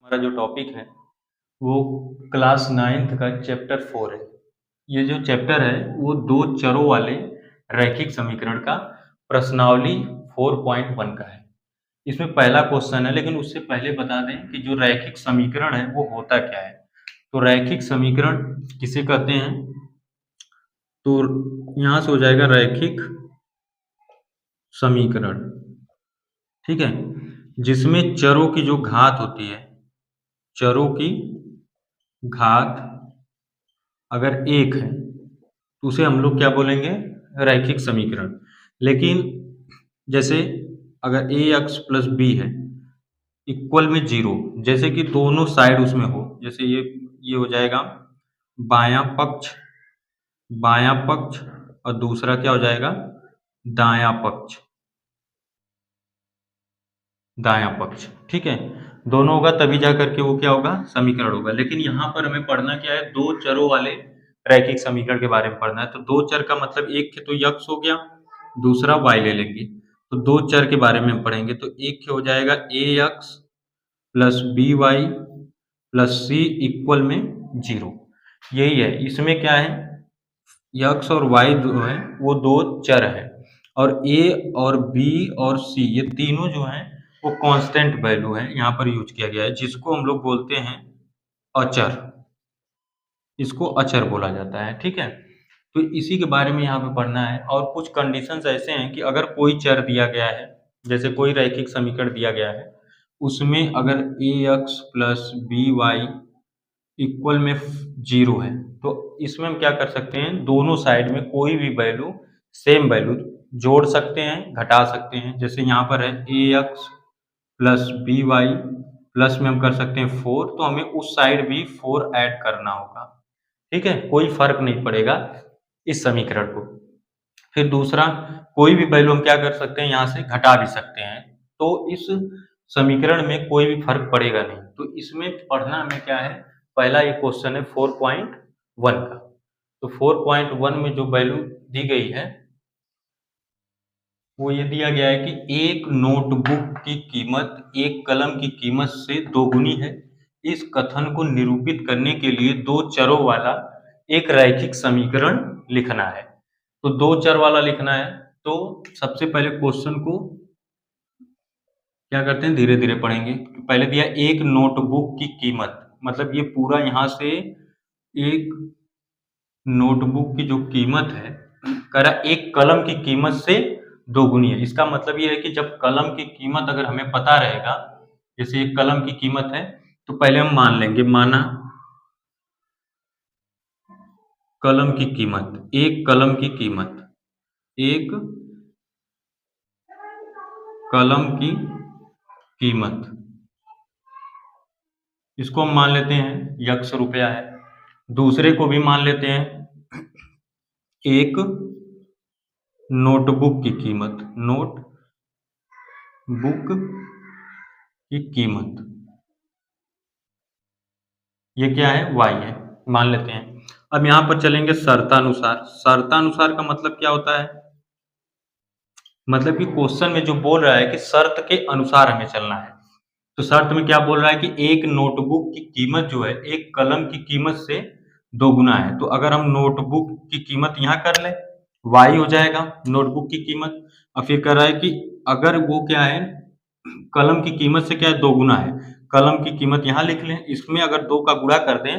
हमारा जो टॉपिक है वो क्लास 9th का चैप्टर 4 है। ये जो चैप्टर है वो दो चरों वाले रैखिक समीकरण का प्रश्नावली 4.1 का है। इसमें पहला क्वेश्चन है, लेकिन उससे पहले बता दें कि जो रैखिक समीकरण है वो होता क्या है। तो रैखिक समीकरण किसे कहते हैं, तो यहां से हो जाएगा रैखिक समीकरण, ठीक है, जिसमें चरों की जो घात होती है, चरों की घात अगर एक है तो उसे हम लोग क्या बोलेंगे, रैखिक समीकरण। लेकिन जैसे अगर ए एक्स प्लस बी है इक्वल में जीरो, जैसे कि दोनों साइड उसमें हो, जैसे ये हो जाएगा बायां पक्ष, बायां पक्ष, और दूसरा क्या हो जाएगा दायां पक्ष, दायां पक्ष, ठीक है। दोनों होगा तभी जा करके वो क्या होगा, समीकरण होगा। लेकिन यहाँ पर हमें पढ़ना क्या है, दो चरों वाले रैखिक समीकरण के बारे में पढ़ना है। तो दो चर का मतलब एक तो यक्स हो गया, दूसरा वाई ले लेंगे। तो दो चर के बारे में हम पढ़ेंगे। तो एक हो जाएगा A X plus B Y plus C equal में जीरो। यही है, इसमें क्या है, यक्स और वाई जो है वो दो चर है, और ए और बी और सी ये तीनों जो हैं वो कांस्टेंट वैल्यू है, यहाँ पर यूज किया गया है, जिसको हम लोग बोलते हैं अचर। इसको अचर बोला जाता है, ठीक है। तो इसी के बारे में यहाँ पे पढ़ना है। और कुछ कंडीशंस ऐसे हैं कि अगर कोई चर दिया गया है, जैसे कोई रैखिक समीकरण दिया गया है, उसमें अगर A X plus B Y equal में जीरो है, तो इसमें हम क्या कर सकते हैं, दोनों साइड में कोई भी वैल्यू, सेम वैल्यू जोड़ सकते हैं, घटा सकते हैं। जैसे यहाँ पर है A X plus B Y plus में हम कर सकते हैं 4, तो हमें उस साइड भी 4 ऐड करना होगा, ठीक है। कोई फर्क नहीं पड़ेगा इस समीकरण को। फिर दूसरा, कोई भी वैल्यू हम क्या कर सकते हैं, यहाँ से घटा भी सकते हैं, तो इस समीकरण में कोई भी फर्क पड़ेगा नहीं। तो इसमें पढ़ना हमें क्या है, पहला ये क्वेश्चन है 4.1 का। तो 4.1 में जो वैल्यू दी गई है वो ये दिया गया है कि एक नोटबुक की कीमत एक कलम की कीमत से दोगुनी है। इस कथन को निरूपित करने के लिए दो चरों वाला एक रैखिक समीकरण लिखना है। तो दो चर वाला लिखना है, तो सबसे पहले क्वेश्चन को क्या करते हैं, धीरे धीरे पढ़ेंगे। पहले दिया एक नोटबुक की कीमत, मतलब ये पूरा यहाँ से एक नोटबुक की जो कीमत है, कह रहा एक कलम की कीमत से दोगुनी है। इसका मतलब ये है कि जब कलम की कीमत अगर हमें पता रहेगा, जैसे एक कलम की कीमत है, तो पहले हम मान लेंगे, माना कलम की कीमत, एक कलम की कीमत, एक कलम की कीमत, इसको हम मान लेते हैं यक्स रुपया है। दूसरे को भी मान लेते हैं एक नोटबुक की कीमत, नोट बुक की कीमत, ये क्या है, वाई है, मान लेते हैं। अब यहां पर चलेंगे शर्तानुसार। शर्तानुसार का मतलब क्या होता है, मतलब कि क्वेश्चन में जो बोल रहा है कि शर्त के अनुसार हमें चलना है। तो शर्त में क्या बोल रहा है कि एक नोटबुक की कीमत जो है एक कलम की कीमत से दोगुना है। तो अगर हम नोटबुक की कीमत यहाँ कर लें, वाई हो जाएगा नोटबुक की कीमत। और फिर कह रहा है कि अगर वो क्या है, कलम की कीमत से क्या है, दोगुना है, कलम की कीमत यहाँ लिख लें। इसमें अगर दो का गुणा कर दें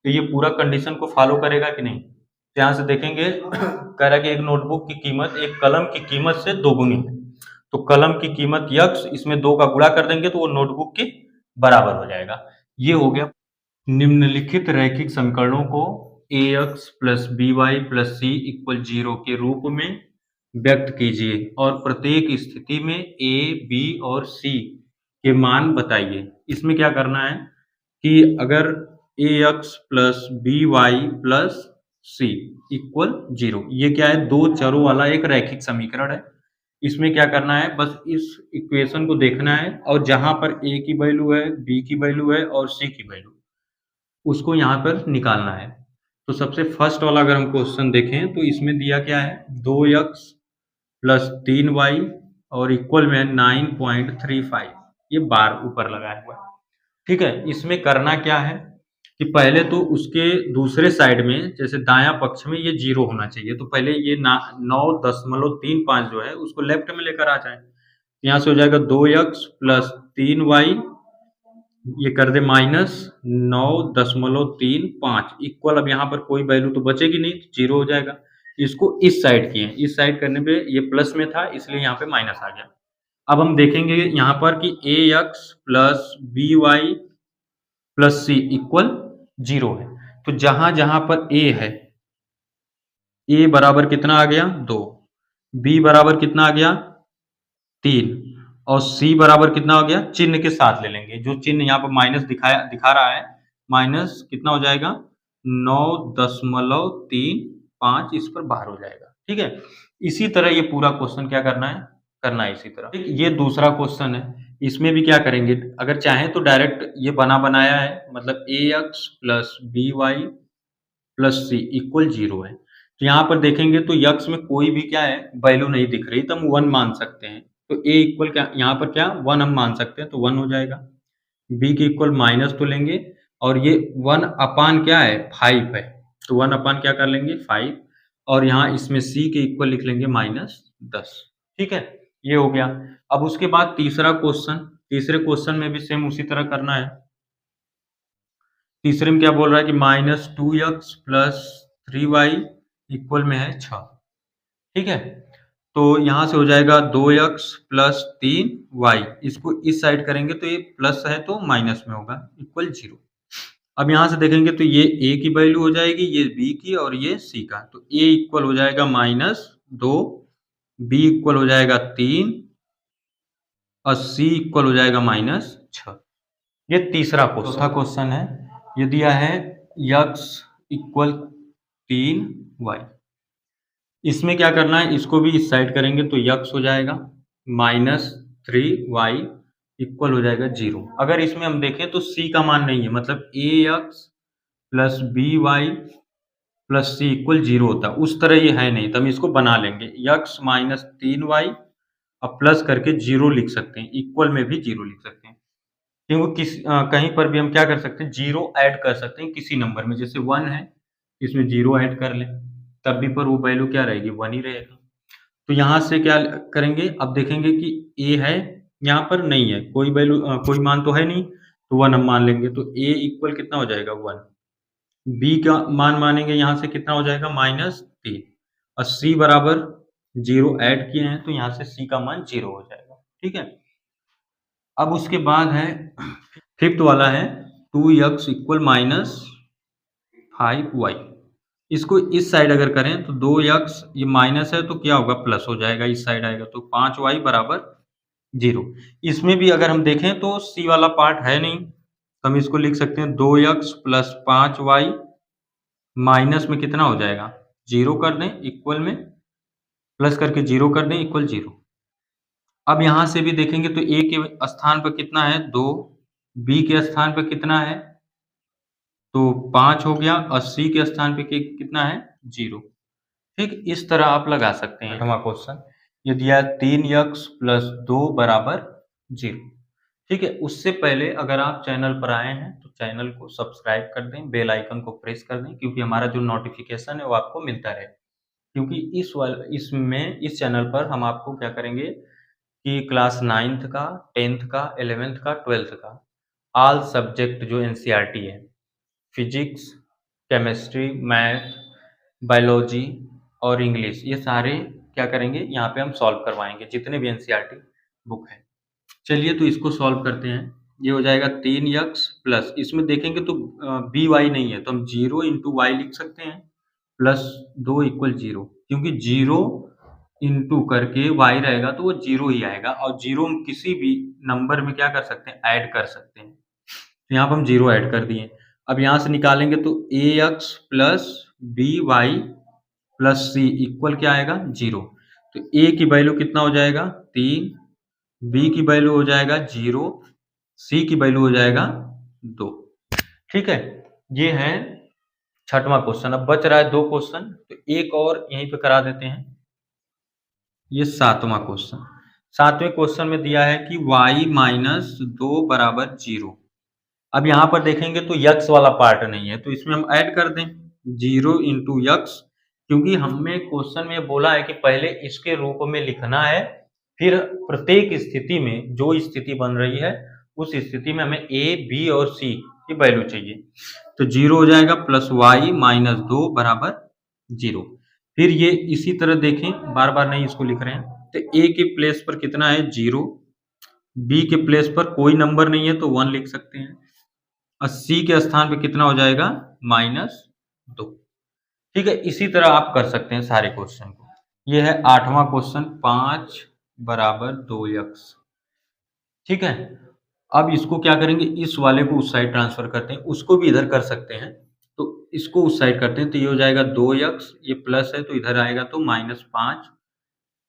तो ये पूरा कंडीशन को फॉलो करेगा कि नहीं। तो यहाँ से देखेंगे कह रहा है कि एक नोटबुक की कीमत एक कलम की कीमत से दोगुनी है, तो कलम की कीमत यक्स, इसमें दो का गुणा कर देंगे तो वो नोटबुक के बराबर हो जाएगा। ये हो गया। निम्नलिखित रैखिक समीकरणों को A X plus B Y plus C equal zero के रूप में व्यक्त कीजिए और प्रत्येक स्थिति में ए बी और सी के मान बताइए। इसमें क्या करना है कि अगर A X plus B Y plus C equal zero, ये क्या है, दो चरों वाला एक रैखिक समीकरण है। इसमें क्या करना है, बस इस इक्वेशन को देखना है, और जहां पर ए की वैल्यू है, बी की वैल्यू है और सी की वैल्यू, उसको यहाँ पर निकालना है। तो सबसे फर्स्ट वाला अगर हम क्वेश्चन देखें तो इसमें दिया क्या है, 2x प्लस 3y और इक्वल में 9.35, ये बार ऊपर लगाया हुआ है। ठीक है, इसमें करना क्या है कि पहले तो उसके दूसरे साइड में जैसे दायां पक्ष में ये 0 होना चाहिए, तो पहले ये 9.35 जो है उसको लेफ्ट में लेकर आ जाए। यहाँ से हो जाएगा 2x प्लस 3y, ये कर दे माइनस 9.35 इक्वल, अब यहाँ पर कोई वैल्यू तो बचेगी नहीं, 0 हो जाएगा। इसको इस साइड किए, इस साइड करने पे ये प्लस में था इसलिए यहाँ पे माइनस आ गया। अब हम देखेंगे यहाँ पर कि ax plus by plus C equal 0 है। तो जहां जहां पर a है, a बराबर कितना आ गया 2, b बराबर कितना आ गया 3 और c बराबर कितना हो गया, चिन्ह के साथ ले लेंगे, जो चिन्ह यहाँ पर माइनस दिखा रहा है, माइनस कितना हो जाएगा 9.35 इस पर बाहर हो जाएगा। ठीक है, इसी तरह ये पूरा क्वेश्चन क्या करना है इसी तरह। ठीक, ये दूसरा क्वेश्चन है, इसमें भी क्या करेंगे, अगर चाहें तो डायरेक्ट ये बना बनाया है, मतलब ax plus B Y plus C equal 0 है। तो यहाँ पर देखेंगे तो यक्स में कोई भी क्या है वैल्यू नहीं दिख रही, तो हम 1 मान सकते हैं। तो a इक्वल क्या, यहाँ पर क्या 1 हम मान सकते हैं, तो 1 हो जाएगा। b के इक्वल माइनस तो लेंगे, और ये 1 अपान क्या है 5 है, तो 1 अपान क्या कर लेंगे 5, और यहाँ इसमें c के इक्वल लिख लेंगे -10। ठीक है, ये हो गया। अब उसके बाद तीसरा क्वेश्चन, तीसरे क्वेश्चन में भी सेम उसी तरह करना है। तीसरे में क्या बोल रहा है कि -2x प्लस 3y इक्वल में है 6। ठीक है, तो यहाँ से हो जाएगा 2x प्लस 3y, इसको इस साइड करेंगे तो ये प्लस है तो माइनस में होगा इक्वल 0। अब यहाँ से देखेंगे तो ये a की वैल्यू हो जाएगी, ये b की और ये c का, तो a इक्वल हो जाएगा -2, b इक्वल हो जाएगा 3 और c इक्वल हो जाएगा -6। ये तीसरा क्वेश्चन। चौथा क्वेश्चन है, ये दिया है x इक्वल 3y, इसमें क्या करना है, इसको भी इस साइड करेंगे तो x हो जाएगा -3y इक्वल हो जाएगा 0। अगर इसमें हम देखें तो c का मान नहीं है, मतलब ax plus B Y plus C equal 0 होता है, उस तरह ये है नहीं, तो हम इसको बना लेंगे x -3y अब प्लस करके 0 लिख सकते हैं, इक्वल में भी 0 लिख सकते हैं, क्योंकि कहीं पर भी हम क्या कर सकते हैं 0 ऐड कर सकते हैं किसी नंबर में, जैसे 1 है इसमें 0 ऐड कर लें, तब भी पर वो वैल्यू क्या रहेगी 1 ही रहेगा। तो यहाँ से क्या करेंगे, अब देखेंगे कि a है, यहाँ पर नहीं है कोई वैल्यू, कोई मान तो है नहीं, तो 1 हम मान लेंगे, तो a इक्वल कितना हो जाएगा 1, b का मान मानेंगे यहाँ से कितना हो जाएगा -3, और c बराबर 0 ऐड किए हैं तो यहाँ से c का मान 0 हो जाएगा। ठीक है, अब उसके बाद है फिफ्थ वाला है 2x इक्वल -5y, इसको इस साइड अगर करें तो 2x ये माइनस है तो क्या होगा प्लस हो जाएगा, इस साइड आएगा तो 5y बराबर 0। इसमें भी अगर हम देखें तो c वाला पार्ट है नहीं, तो हम इसको लिख सकते हैं 2x प्लस 5y माइनस में कितना हो जाएगा 0 कर दें इक्वल में, प्लस करके 0 कर दें इक्वल 0। अब यहाँ से भी देखेंगे तो a के स्थान पर कितना है 2, b के स्थान पर कितना है तो 5 हो गया, और c के स्थान पे कितना है 0। ठीक, इस तरह आप लगा सकते हैं। आठवां क्वेश्चन ये दिया 3x प्लस 2 बराबर 0। ठीक है, उससे पहले अगर आप चैनल पर आए हैं तो चैनल को सब्सक्राइब कर दें, बेल आइकन को प्रेस कर दें, क्योंकि हमारा जो नोटिफिकेशन है वो आपको मिलता रहे। क्योंकि इस चैनल पर हम आपको क्या करेंगे कि क्लास 9th का, 10th का, 11th का, 12th का ऑल सब्जेक्ट जो एनसीईआरटी है, फिजिक्स, केमिस्ट्री, मैथ, बायोलॉजी और इंग्लिश, ये सारे क्या करेंगे यहाँ पे हम सॉल्व करवाएंगे, जितने भी एनसीईआरटी बुक है। चलिए तो इसको सॉल्व करते हैं। ये हो जाएगा 3x प्लस, इसमें देखेंगे तो बी वाई नहीं है तो हम 0 इंटू वाई लिख सकते हैं, प्लस 2 इक्वल 0, क्योंकि 0 इंटू करके वाई रहेगा तो वो 0 ही आएगा, और 0 हम किसी भी नंबर में क्या कर सकते हैं ऐड कर सकते हैं, तो यहाँ पर हम 0 ऐड कर दिए। अब यहाँ से निकालेंगे तो ax plus B Y plus C equal क्या आएगा 0, तो a की वैल्यू कितना हो जाएगा 3, b की वैल्यू हो जाएगा 0, c की वैल्यू हो जाएगा 2। ठीक है, ये है छठवां क्वेश्चन। अब बच रहा है 2 क्वेश्चन, तो एक और यहीं पे करा देते हैं। ये सातवां क्वेश्चन, सातवें क्वेश्चन में दिया है कि y माइनस 2 बराबर 0, अब यहाँ पर देखेंगे तो यक्स वाला पार्ट नहीं है, तो इसमें हम ऐड कर दें 0 इंटू यक्स, क्योंकि हमें क्वेश्चन में बोला है कि पहले इसके रूप में लिखना है, फिर प्रत्येक स्थिति में जो स्थिति बन रही है उस स्थिति में हमें ए, बी और सी की वैल्यू चाहिए। तो 0 हो जाएगा प्लस वाई माइनस 2 बराबर 0। फिर ये इसी तरह देखें, बार बार नहीं इसको लिख रहे हैं, तो ए के प्लेस पर कितना है 0, बी के प्लेस पर कोई नंबर नहीं है तो 1 लिख सकते हैं, और सी के स्थान पे कितना हो जाएगा -2। ठीक है, इसी तरह आप कर सकते हैं सारे क्वेश्चन को। ये है 8वां क्वेश्चन, 5 बराबर 2 यक्स। ठीक है, अब इसको क्या करेंगे, इस वाले को उस साइड ट्रांसफर करते हैं, उसको भी इधर कर सकते हैं, तो इसको उस साइड करते हैं, तो ये हो जाएगा 2 यक्स, ये प्लस है तो इधर आएगा तो -5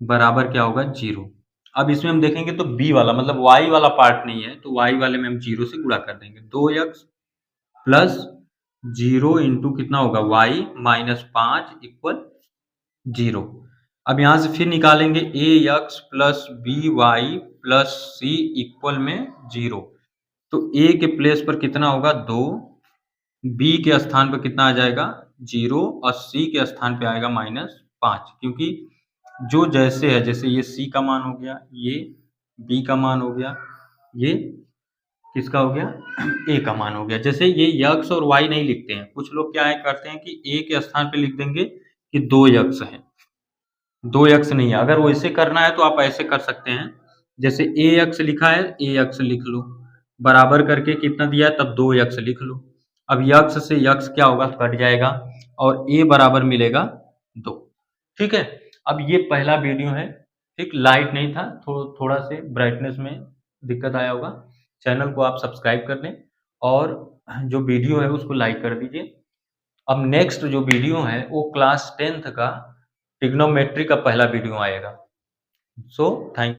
बराबर क्या होगा 0। अब इसमें हम देखेंगे तो बी वाला मतलब वाई वाला पार्ट नहीं है, तो वाई वाले में हम 0 से गुणा कर देंगे, 2 यक्स प्लस 0 इंटू कितना होगा वाई -5 इक्वल 0। अब यहाँ से फिर निकालेंगे A X plus B Y plus C equal में 0। तो ए के प्लेस पर कितना होगा 2, बी के स्थान पर कितना आ जाएगा 0 और सी के स्थान पे आएगा -5, क्योंकि जो जैसे है, जैसे ये सी का मान हो गया, ये बी का मान हो गया, ये किसका हो गया ए का मान हो गया। जैसे ये यक्स और वाई नहीं लिखते हैं, कुछ लोग क्या है करते हैं कि ए के स्थान पे लिख देंगे कि 2 यक्स है, 2 यक्स नहीं है। अगर वैसे करना है तो आप ऐसे कर सकते हैं, जैसे ए यक्स लिखा है, ए यक्स लिख लो, बराबर करके कितना दिया है तब 2 यक्स लिख लो। अब यक्स से यक्स क्या होगा कट जाएगा और ए बराबर मिलेगा 2। ठीक है, अब ये पहला वीडियो है, ठीक, लाइट नहीं था, थोड़ा से ब्राइटनेस में दिक्कत आया होगा। चैनल को आप सब्सक्राइब कर लें और जो वीडियो है उसको लाइक कर दीजिए। अब नेक्स्ट जो वीडियो है वो क्लास 10th का ट्रिग्नोमेट्री का पहला वीडियो आएगा। So thank